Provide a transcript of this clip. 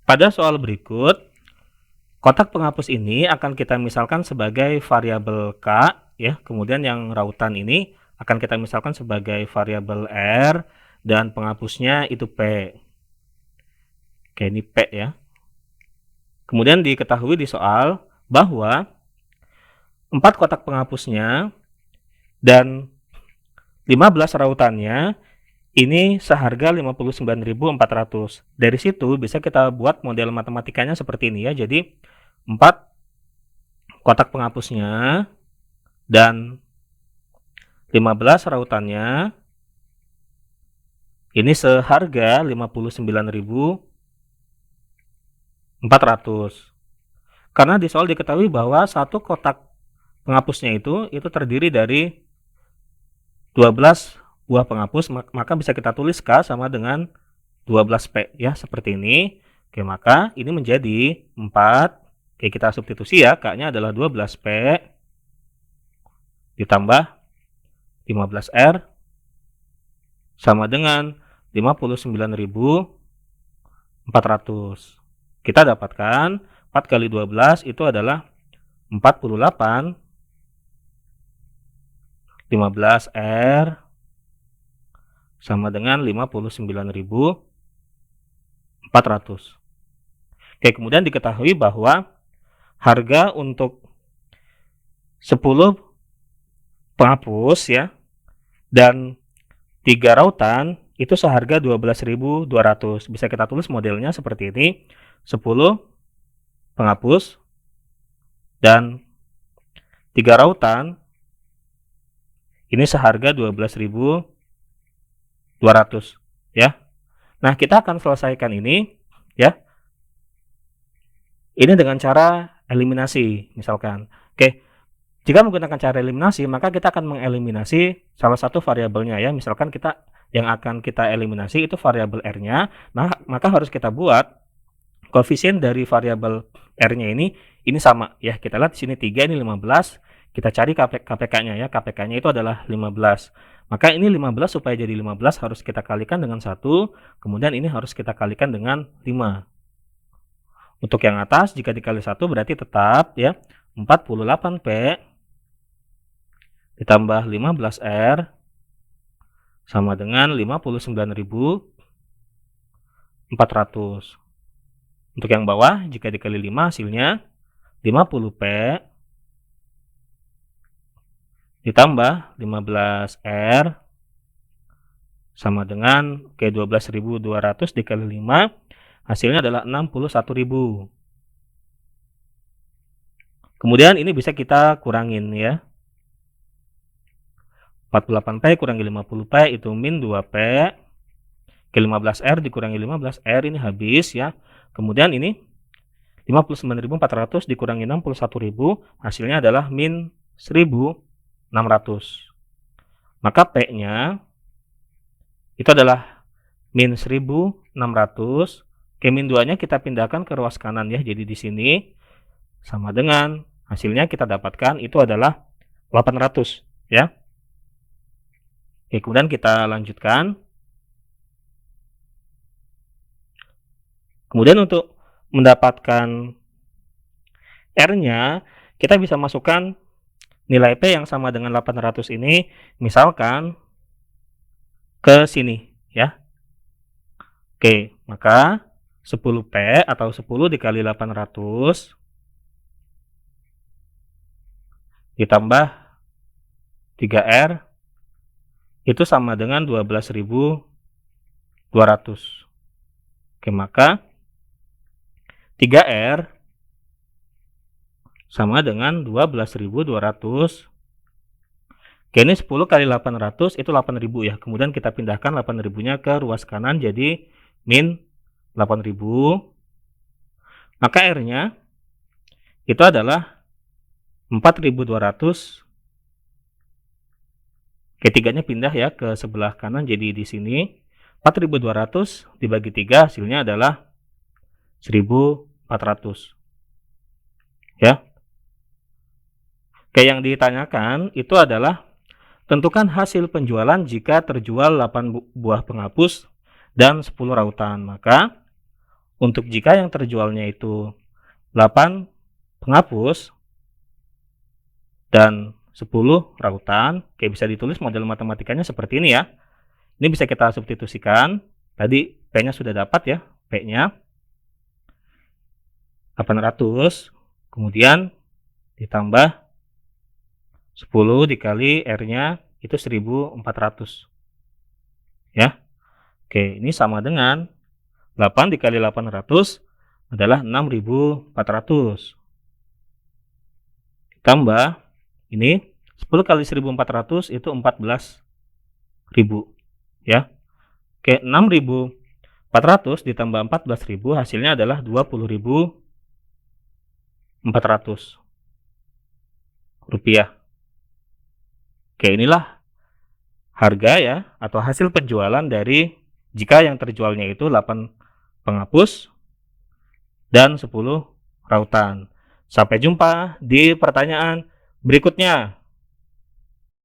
Pada soal berikut, kotak penghapus ini akan kita misalkan sebagai variabel K, ya. Kemudian yang rautan ini akan kita misalkan sebagai variabel R, dan penghapusnya itu P. Oke, ini P ya. Kemudian diketahui di soal bahwa 4 kotak penghapusnya dan 15 rautannya ini seharga 59.400. Dari situ bisa kita buat model matematikanya seperti ini ya. Jadi 4 kotak penghapusnya dan 15 rautannya ini seharga 59.400. Karena di soal diketahui bahwa satu kotak penghapusnya itu terdiri dari 12 buah penghapus, maka bisa kita tulis K sama dengan 12P ya, seperti ini. Oke, maka ini menjadi 4. Oke, kita substitusi ya, K-nya adalah 12P ditambah 15R sama dengan 59.400. Kita dapatkan 4 kali 12 itu adalah 48. 15R sama dengan 59.400. Oke, kemudian diketahui bahwa harga untuk 10 penghapus ya dan 3 rautan itu seharga 12.200. Bisa kita tulis modelnya seperti ini. 10 penghapus dan 3 rautan ini seharga 12.200 ya. Nah, kita akan selesaikan ini ya. Ini dengan cara eliminasi misalkan. Oke. Jika menggunakan cara eliminasi, maka kita akan mengeliminasi salah satu variabelnya ya. Misalkan yang akan kita eliminasi itu variabel R-nya. Nah, maka harus kita buat koefisien dari variabel R-nya ini sama ya. Kita lihat di sini 3, ini 15. Kita cari KPK-nya ya. KPK-nya itu adalah 15. Maka ini 15 supaya jadi 15 harus kita kalikan dengan 1. Kemudian ini harus kita kalikan dengan 5. Untuk yang atas jika dikali 1 berarti tetap ya 48P ditambah 15R sama dengan 59.400. Untuk yang bawah jika dikali 5 hasilnya 50P ditambah 15R sama dengan 12.200 dikali 5 hasilnya adalah 61.000. Kemudian ini bisa kita kurangin ya. 48P kurangi 50P itu min 2P. Ke 15R dikurangi 15R ini habis ya. Kemudian ini 59.400 dikurangi 61.000 hasilnya adalah min 1.600. Maka P-nya itu adalah min 1.600. Ke min 2-nya kita pindahkan ke ruas kanan ya. Jadi di sini sama dengan hasilnya kita dapatkan itu adalah 800 ya. Oke, kemudian kita lanjutkan. Kemudian untuk mendapatkan R-nya kita bisa masukkan nilai P yang sama dengan 800 ini misalkan ke sini ya. Oke, maka 10P atau 10 dikali 800 ditambah 3R itu sama dengan 12.200. Oke, maka 3R sama dengan 12.200. Oke, ini 10 kali 800 itu 8.000 ya. Kemudian kita pindahkan 8.000-nya ke ruas kanan jadi min 8.000. Maka R-nya itu adalah 4.200. Oke, 3-nya pindah ya ke sebelah kanan jadi di sini 4.200 dibagi 3 hasilnya adalah 1.400 ya. Oke, yang ditanyakan itu adalah tentukan hasil penjualan jika terjual 8 buah penghapus dan 10 rautan. Maka Untuk jika yang terjualnya itu 8 penghapus dan 10 rautan, oke, bisa ditulis model matematikanya seperti ini ya. Ini bisa kita substitusikan. Tadi P-nya sudah dapat ya, P-nya 800, kemudian ditambah 10 dikali R-nya itu 1400 ya. Oke, ini sama dengan 8 dikali 800 adalah 6400. Ditambah ini 10 kali 1400 itu 14.000 ya. Oke, 6400 ditambah 14.000 hasilnya adalah 20.400 rupiah. Oke, inilah harga ya atau hasil penjualan dari jika yang terjualnya itu 8 penghapus dan 10 rautan. Sampai jumpa di pertanyaan berikutnya.